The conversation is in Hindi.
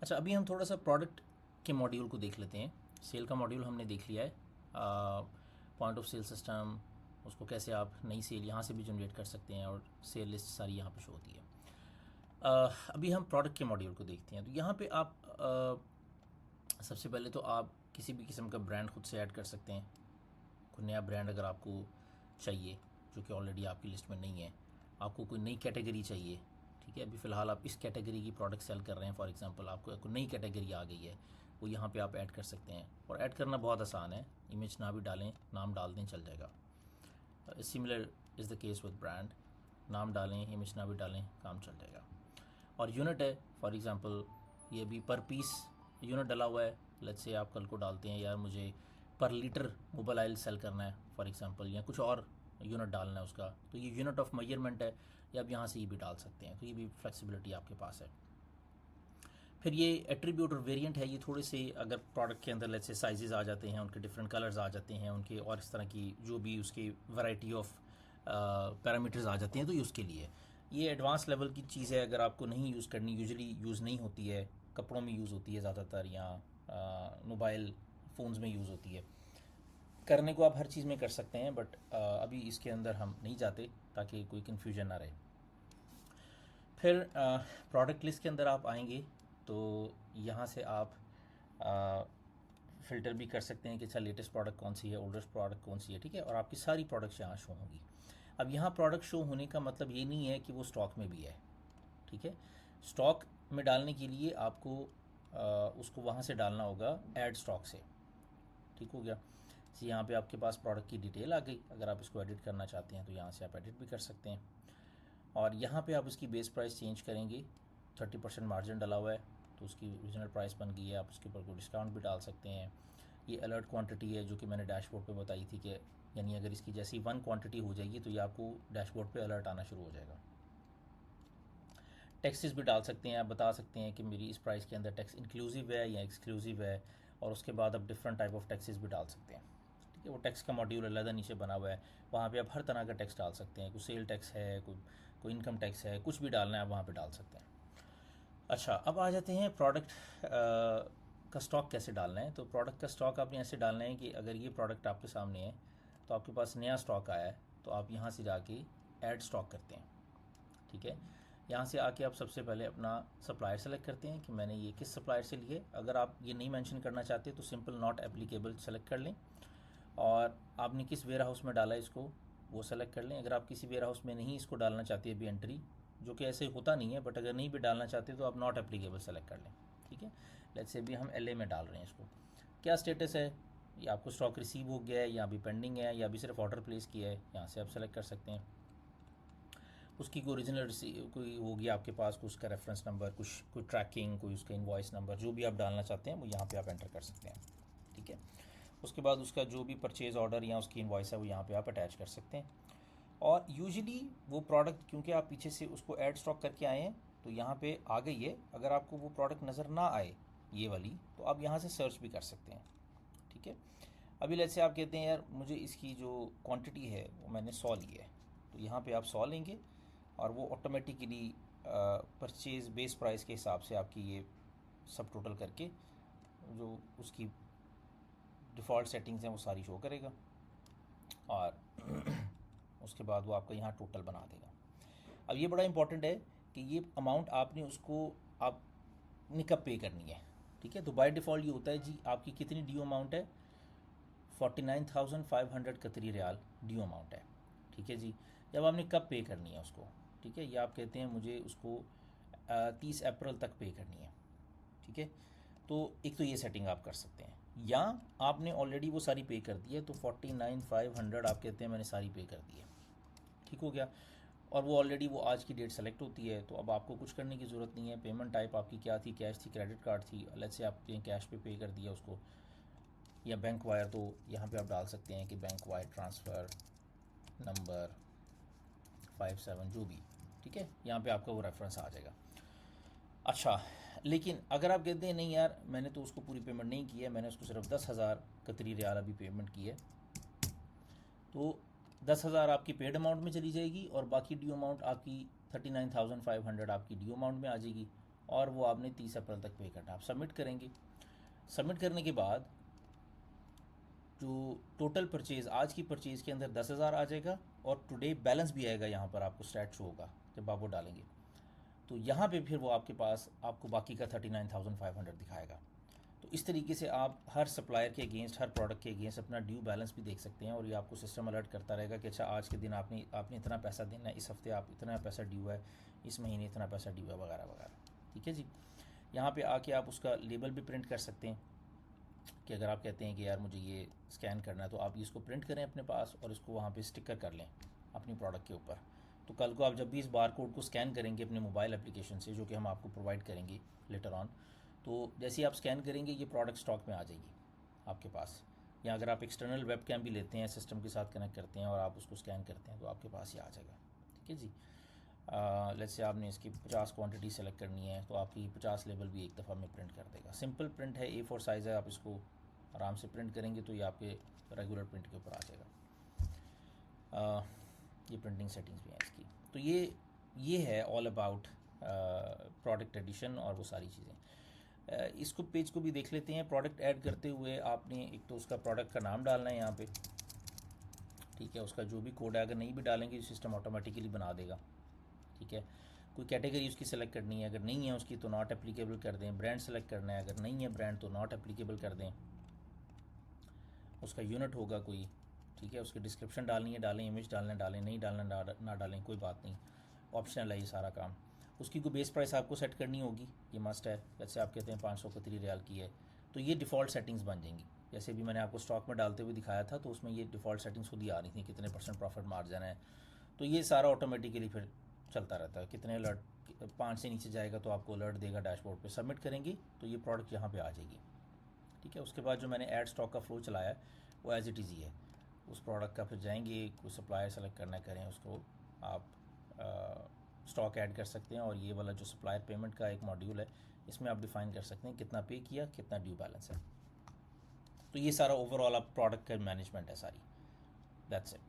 अच्छा, अभी हम थोड़ा सा प्रोडक्ट के मॉड्यूल को देख लेते हैं। सेल का मॉड्यूल हमने देख लिया है। पॉइंट ऑफ सेल सिस्टम, उसको कैसे आप नई सेल यहाँ से भी जनरेट कर सकते हैं और सेल लिस्ट सारी यहाँ पे शो होती है। अभी हम प्रोडक्ट के मॉड्यूल को देखते हैं। तो यहाँ पे आप सबसे पहले तो आप किसी भी किस्म का ब्रांड खुद से ऐड कर सकते हैं। कोई नया ब्रांड अगर आपको चाहिए जो कि ऑलरेडी आपकी लिस्ट में नहीं है, आपको कोई नई कैटेगरी चाहिए, ठीक है, अभी फ़िलहाल आप इस कैटेगरी की प्रोडक्ट सेल कर रहे हैं, फॉर एग्जांपल आपको कोई नई कैटेगरी आ गई है, वो यहाँ पे आप ऐड कर सकते हैं। और ऐड करना बहुत आसान है, इमेज ना भी डालें, नाम डाल दें, चल जाएगा। Similar is the case with brand, नाम डालें, इमेज ना भी डालें, काम चल जाएगा। और यूनिट है, फॉर एग्जांपल ये भी पर पीस यूनिट डला हुआ है। लेट्स से आप कल को डालते हैं यार मुझे पर लीटर मोबाइल ऑयल सेल करना है फॉर एग्जांपल, या कुछ और यूनिट डालना है उसका, तो ये यूनिट ऑफ मेजरमेंट है, या आप यहाँ से ये भी डाल सकते हैं। तो ये भी फ्लेक्सिबिलिटी आपके पास है। फिर ये एट्रीब्यूट और वेरिएंट है, ये थोड़े से अगर प्रोडक्ट के अंदर लेट्स से साइजेस आ जाते हैं, उनके डिफरेंट कलर्स आ जाते हैं उनके, और इस तरह की जो भी उसकी वैरायटी ऑफ पैरामीटर्स आ जाते हैं, तो ये उसके लिए ये एडवांस लेवल की चीज़ है। अगर आपको नहीं यूज़ करनी, यूजुअली यूज़ नहीं होती है, कपड़ों में यूज़ होती है ज़्यादातर, या मोबाइल फ़ोन्स में यूज़ होती है। करने को आप हर चीज़ में कर सकते हैं, बट अभी इसके अंदर हम नहीं जाते ताकि कोई कन्फ्यूजन ना रहे। फिर प्रोडक्ट लिस्ट के अंदर आप आएंगे तो यहाँ से आप फ़िल्टर भी कर सकते हैं कि अच्छा लेटेस्ट प्रोडक्ट कौन सी है, ओल्डेस्ट प्रोडक्ट कौन सी है, ठीक है, और आपकी सारी प्रोडक्ट्स यहाँ शो होंगी। अब यहाँ प्रोडक्ट शो होने का मतलब ये नहीं है कि वो स्टॉक में भी है, ठीक है। स्टॉक में डालने के लिए आपको उसको वहाँ से डालना होगा ऐड स्टॉक से, ठीक हो गया। तो यहाँ पे आपके पास प्रोडक्ट की डिटेल आ गई, अगर आप इसको एडिट करना चाहते हैं तो यहाँ से आप एडिट भी कर सकते हैं। और यहाँ पे आप इसकी बेस प्राइस चेंज करेंगे, 30% मार्जिन डला हुआ है तो उसकी ओरिजिनल प्राइस बन गई है, आप उसके ऊपर कोई डिस्काउंट भी डाल सकते हैं। ये अलर्ट क्वांटिटी है जो कि मैंने डैशबोर्ड पे बताई थी कि यानी अगर इसकी जैसी 1 क्वांटिटी हो जाएगी तो ये आपको डैशबोर्ड पे अलर्ट आना शुरू हो जाएगा। टैक्सेस भी डाल सकते हैं, आप बता सकते हैं कि मेरी इस प्राइस के अंदर टैक्स इंक्लूसिव है या एक्सक्लूसिव है, और उसके बाद आप डिफरेंट टाइप ऑफ टैक्सेस भी डाल सकते हैं, ठीक है। वो टैक्स का मॉड्यूल अलग नीचे बना हुआ है, वहाँ पे आप हर तरह का टैक्स डाल सकते हैं। कोई सेल टैक्स है, कोई इनकम टैक्स है, कुछ भी डालना है आप वहाँ पे डाल सकते हैं। अच्छा, अब आ जाते हैं प्रोडक्ट का स्टॉक कैसे डालना है। तो प्रोडक्ट का स्टॉक आपने ऐसे डालना है कि अगर ये प्रोडक्ट आपके सामने है तो आपके पास नया स्टॉक आया है तो आप यहाँ से जाके ऐड स्टॉक करते हैं, ठीक है। यहाँ से आके आप सबसे पहले अपना सप्लायर सेलेक्ट करते हैं कि मैंने ये किस सप्लायर से लिए। अगर आप ये नहीं मेंशन करना चाहते तो सिंपल नॉट एप्लीकेबल सेलेक्ट कर लें, और आपने किस वेयर हाउस में डाला है इसको वो सेलेक्ट कर लें। अगर आप किसी वेयर हाउस में नहीं इसको डालना चाहते अभी एंट्री, जो कि ऐसे होता नहीं है, बट अगर नहीं भी डालना चाहते तो आप नॉट एप्लीकेबल सेलेक्ट कर लें, ठीक है। लेट्स से भी हम एलए में डाल रहे हैं इसको। क्या स्टेटस है, या आपको स्टॉक रिसीव हो गया है, या अभी पेंडिंग है, या अभी सिर्फ ऑर्डर प्लेस किया है, यहाँ से आप सेलेक्ट कर सकते हैं। उसकी कोई ओरिजिनल कोई होगी आपके पास, कोई उसका रेफरेंस नंबर, कुछ कोई ट्रैकिंग, कोई उसका इनवॉइस नंबर, जो भी आप डालना चाहते हैं वो यहाँ पे आप एंटर कर सकते हैं, ठीक है। उसके बाद उसका जो भी परचेज़ ऑर्डर या उसकी इनवॉइस है वो यहाँ पे आप अटैच कर सकते हैं। और यूजुअली वो प्रोडक्ट क्योंकि आप पीछे से उसको ऐड स्टॉक करके आए हैं तो यहाँ पे आ गई है, अगर आपको वो प्रोडक्ट नज़र ना आए ये वाली, तो आप यहाँ से सर्च भी कर सकते हैं, ठीक है। अभी लेट्स से आप कहते हैं यार मुझे इसकी जो क्वांटिटी है वो मैंने 100 ली है, तो यहाँ पे आप 100 लेंगे और वो ऑटोमेटिकली परचेज़ बेस प्राइस के हिसाब से आपकी ये सब टोटल करके जो उसकी डिफ़ॉल्ट सेटिंग्स हैं वो सारी शो करेगा, और उसके बाद वो आपका यहाँ टोटल बना देगा। अब ये बड़ा इंपॉर्टेंट है कि ये अमाउंट आपने उसको आपने कब पे करनी है, ठीक है। तो बाय डिफ़ॉल्ट ये होता है जी आपकी कितनी ड्यू अमाउंट है, 49,500 कतरी रियाल ड्यू अमाउंट है, ठीक है जी। जब आपने कब पे करनी है उसको, ठीक है, ये आप कहते हैं मुझे उसको 30 अप्रैल तक पे करनी है, ठीक है। तो एक तो ये सेटिंग आप कर सकते हैं, या आपने ऑलरेडी वो सारी पे कर दी है तो 49,500 आप कहते हैं मैंने सारी पे कर दी है, ठीक हो गया। और वो ऑलरेडी वो आज की डेट सेलेक्ट होती है, तो अब आपको कुछ करने की ज़रूरत नहीं है। पेमेंट टाइप आपकी क्या थी, कैश थी, क्रेडिट कार्ड थी, अलग से आपने कैश पे कर दिया उसको, या बैंक वायर, तो यहाँ पे आप डाल सकते हैं कि बैंक वायर ट्रांसफ़र नंबर 57 जो भी, ठीक है, यहाँ पे आपका वो रेफरेंस आ जाएगा। अच्छा, लेकिन अगर आप कहते हैं नहीं यार मैंने तो उसको पूरी पेमेंट नहीं की है, मैंने उसको सिर्फ 10,000 कतरी रियाल अभी पेमेंट की है, तो 10,000 आपकी पेड अमाउंट में चली जाएगी और बाकी ड्यू अमाउंट आपकी 39,500 आपकी ड्यू अमाउंट में आ जाएगी। और वो आपने 30 अप्रैल तक पे करना। आप सबमिट करेंगे। सबमिट करने के बाद जो टोटल परचेज़ आज की परचेज़ के अंदर 10,000 आ जाएगा और टुडे बैलेंस भी आएगा, यहाँ पर आपको स्टैट शो होगा जब आप वो डालेंगे। तो यहाँ पे फिर वो आपके पास आपको बाकी का 39,500 दिखाएगा। तो इस तरीके से आप हर सप्लायर के अगेंस्ट, हर प्रोडक्ट के अगेंस्ट अपना ड्यू बैलेंस भी देख सकते हैं और ये आपको सिस्टम अलर्ट करता रहेगा कि अच्छा आज के दिन आपने इतना पैसा देना है, इस हफ्ते आप इतना पैसा ड्यू है, इस महीने इतना पैसा ड्यू है, वगैरह वगैरह। ठीक है जी। यहाँ पे आके आप उसका लेबल भी प्रिंट कर सकते हैं कि अगर आप कहते हैं कि यार मुझे ये स्कैन करना है तो आप इसको प्रिंट करें अपने पास और इसको वहाँ पे स्टिकर कर लें अपनी प्रोडक्ट के ऊपर। तो कल को आप जब भी इस बार कोड को स्कैन करेंगे अपने मोबाइल एप्लीकेशन से, जो कि हम आपको प्रोवाइड करेंगे लेटर ऑन, तो जैसे ही आप स्कैन करेंगे ये प्रोडक्ट स्टॉक में आ जाएगी आपके पास। या अगर आप एक्सटर्नल वेब कैम भी लेते हैं, सिस्टम के साथ कनेक्ट करते हैं और आप उसको स्कैन करते हैं तो आपके पास ये आ जाएगा। ठीक है जी। लेट्स से आपने इसकी 50 क्वांटिटी सेलेक्ट करनी है तो आपकी 50 लेबल भी एक दफ़ा में प्रिंट कर देगा। सिंपल प्रिंट है, A4 साइज़ है, आप इसको आराम से प्रिंट करेंगे तो ये आपके रेगुलर प्रिंट के ऊपर आ जाएगा। ये प्रिंटिंग सेटिंग्स भी हैं इसकी। तो ये है ऑल अबाउट प्रोडक्ट एडिशन और वो सारी चीज़ें। इसको पेज को भी देख लेते हैं। प्रोडक्ट ऐड करते हुए आपने एक तो उसका प्रोडक्ट का नाम डालना है यहाँ पे, ठीक है। उसका जो भी कोड है, अगर नहीं भी डालेंगे सिस्टम ऑटोमेटिकली बना देगा। ठीक है। कोई कैटेगरी उसकी सेलेक्ट करनी है, अगर नहीं है उसकी तो नॉट एप्लीकेबल कर दें। ब्रांड सेलेक्ट करना है, अगर नहीं है ब्रांड तो नॉट एप्लीकेबल कर दें। उसका यूनिट होगा कोई, ठीक है। उसकी डिस्क्रिप्शन डालनी है डालें, इमेज डालना है डालें, नहीं डालना ना डालें, कोई बात नहीं, ऑप्शनल है ये सारा काम। उसकी कोई बेस प्राइस आपको सेट करनी होगी, ये मस्ट है। जैसे आप कहते हैं 531 रियाल की है तो ये डिफ़ॉल्ट सेटिंग्स बन जाएंगी। जैसे भी मैंने आपको स्टॉक में डालते हुए दिखाया था तो उसमें ये डिफ़ॉल्ट सेटिंग्स खुद ही आ रही थी, कितने % प्रॉफिट मार्जिन है। तो ये सारा ऑटोमेटिकली फिर चलता रहता है। कितने अलर्ट 5 से नीचे जाएगा तो आपको अलर्ट देगा डैशबोर्ड पे। सबमिट करेंगे तो ये प्रोडक्ट यहाँ पे आ जाएगी। ठीक है। उसके बाद जो मैंने ऐड स्टॉक का फ्लो चलाया है वो एज इट इज़ ही है। उस प्रोडक्ट का फिर जाएंगे, कोई सप्लायर सेलेक्ट करना करें, उसको आप स्टॉक ऐड कर सकते हैं। और ये वाला जो सप्लायर पेमेंट का एक मॉड्यूल है इसमें आप डिफ़ाइन कर सकते हैं कितना पे किया, कितना ड्यू बैलेंस है। तो ये सारा ओवरऑल आप प्रोडक्ट का मैनेजमेंट है सारी। That's it.